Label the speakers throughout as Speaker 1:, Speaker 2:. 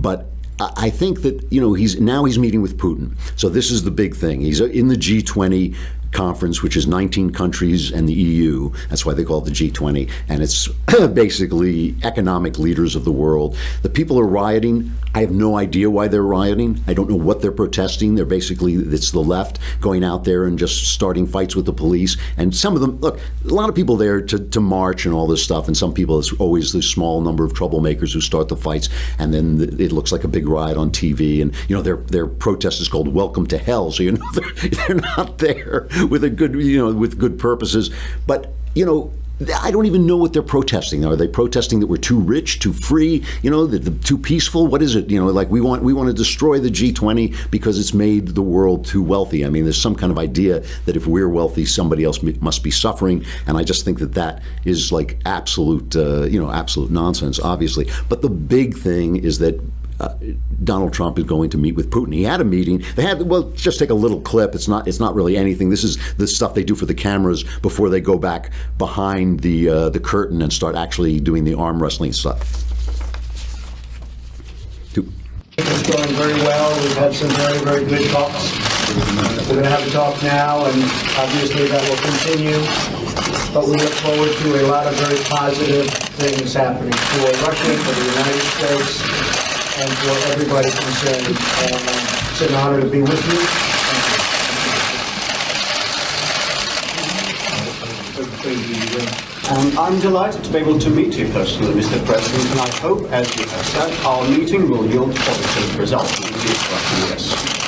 Speaker 1: But I think that, you know, he's meeting with Putin. So this is the big thing. He's in the G20 conference, which is 19 countries and the EU. That's why they call it the G20. And it's basically economic leaders of the world. The people are rioting. I have no idea why they're rioting. I don't know what they're protesting. They're basically, it's the left going out there and just starting fights with the police. And some of them, look, a lot of people there to march and all this stuff. And some people, it's always this small number of troublemakers who start the fights. And then it looks like a big riot on TV. And, you know, their protest is called Welcome to Hell. So, you know, they're not there with a good, you know, with good purposes. But, you know, I don't even know what they're protesting. Are they protesting that we're too rich, too free, you know, too peaceful? What is it? You know, like we want to destroy the G20 because it's made the world too wealthy. I mean, there's some kind of idea that if we're wealthy, somebody else must be suffering. And I just think that is like absolute, absolute nonsense, obviously. But the big thing is that Donald Trump is going to meet with Putin. He had a meeting. They had, well, just take a little clip. It's not really anything. This is the stuff they do for the cameras before they go back behind the curtain and start actually doing the arm wrestling stuff.
Speaker 2: It's going very well. We've had some very, very good talks. We're going to have a talk now, and obviously that will continue. But we look forward to a lot of very positive things happening for Russia, for the United States, and for everybody concerned. It's an honor to be with you. I'm delighted to be able to meet you personally, Mr. President, and I hope, as you have said, our meeting will yield positive results in the future. Yes.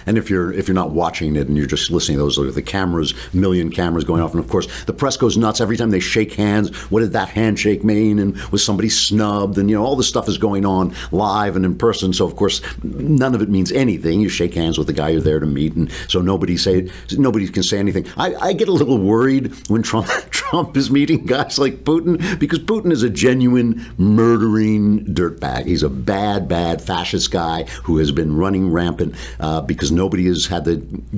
Speaker 1: And if you're not watching it and you're just listening, those are the cameras, million cameras going off. And of course, the press goes nuts every time they shake hands. What did that handshake mean? And was somebody snubbed? And, you know, all this stuff is going on live and in person. So, of course, none of it means anything. You shake hands with the guy you're there to meet. And so nobody can say anything. I get a little worried when Trump is meeting guys like Putin, because Putin is a genuine murdering dirtbag. He's a bad fascist guy who has been running rampant because nobody has had the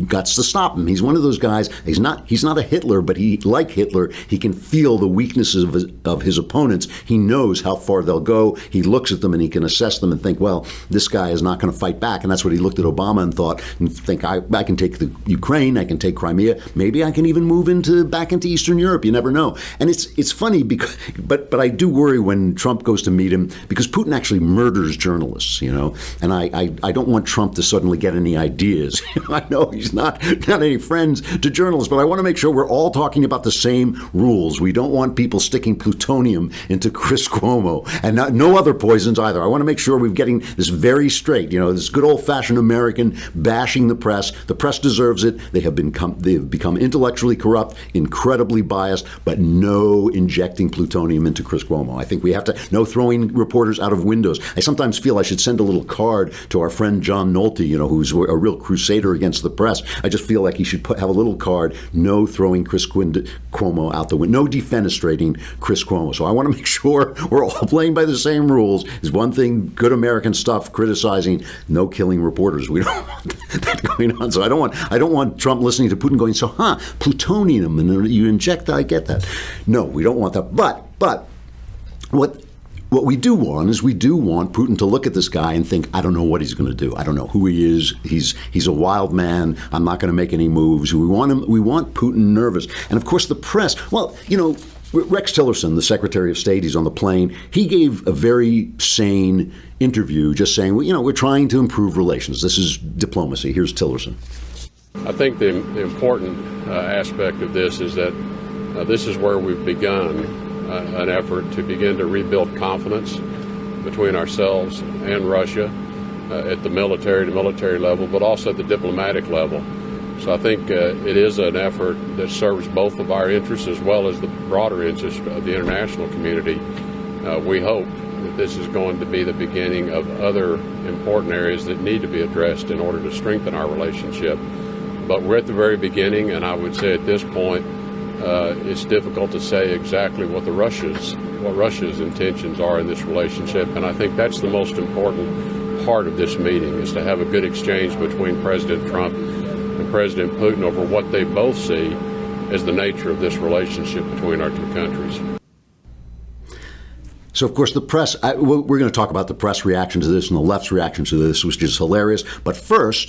Speaker 1: guts to stop him. He's one of those guys. He's not a Hitler, but like Hitler, he can feel the weaknesses of his opponents. He knows how far they'll go. He looks at them and he can assess them and think, well, this guy is not going to fight back. And that's what he looked at Obama and thought, and think, I can take the Ukraine, I can take Crimea, maybe I can even move back into Eastern Europe. You never know. And it's funny because, but I do worry when Trump goes to meet him, because Putin actually murders journalists, you know. And I don't want Trump to suddenly get any ideas. I know he's not any friends to journalists, but I want to make sure we're all talking about the same rules. We don't want people sticking plutonium into Chris Cuomo, and no other poisons either. I want to make sure we're getting this very straight. You know, this good old-fashioned American bashing the press. The press deserves it. They've become intellectually corrupt, incredibly biased, but no injecting plutonium into Chris Cuomo. I think we have to, no throwing reporters out of windows. I sometimes feel I should send a little card to our friend John Nolte, you know, who's a real crusader against the press. I just feel like he should have a little card, no throwing Chris Cuomo out the window, no defenestrating Chris Cuomo. So I want to make sure we're all playing by the same rules. Is one thing, good American stuff, criticizing, no killing reporters. We don't want that going on. So I don't want Trump listening to Putin going, so plutonium, and you inject that, I get that. No, we don't want that. But what we do want is Putin to look at this guy and think, I don't know what he's going to do. I don't know who he is. He's a wild man. I'm not going to make any moves. We want Putin nervous. And of course the press, well, you know, Rex Tillerson, the Secretary of State, he's on the plane. He gave a very sane interview just saying, well, you know, we're trying to improve relations. This is diplomacy. Here's Tillerson.
Speaker 3: I think the important aspect of this is that this is where we've begun an effort to begin to rebuild confidence between ourselves and Russia at the military level, but also at the diplomatic level. So I think it is an effort that serves both of our interests as well as the broader interests of the international community. We hope that this is going to be the beginning of other important areas that need to be addressed in order to strengthen our relationship. But we're at the very beginning, and I would say at this point, it's difficult to say exactly what Russia's intentions are in this relationship, and I think that's the most important part of this meeting, is to have a good exchange between President Trump and President Putin over what they both see as the nature of this relationship between our two countries.
Speaker 1: So, of course, the press, we're going to talk about the press reaction to this and the left's reaction to this, which is hilarious. But first,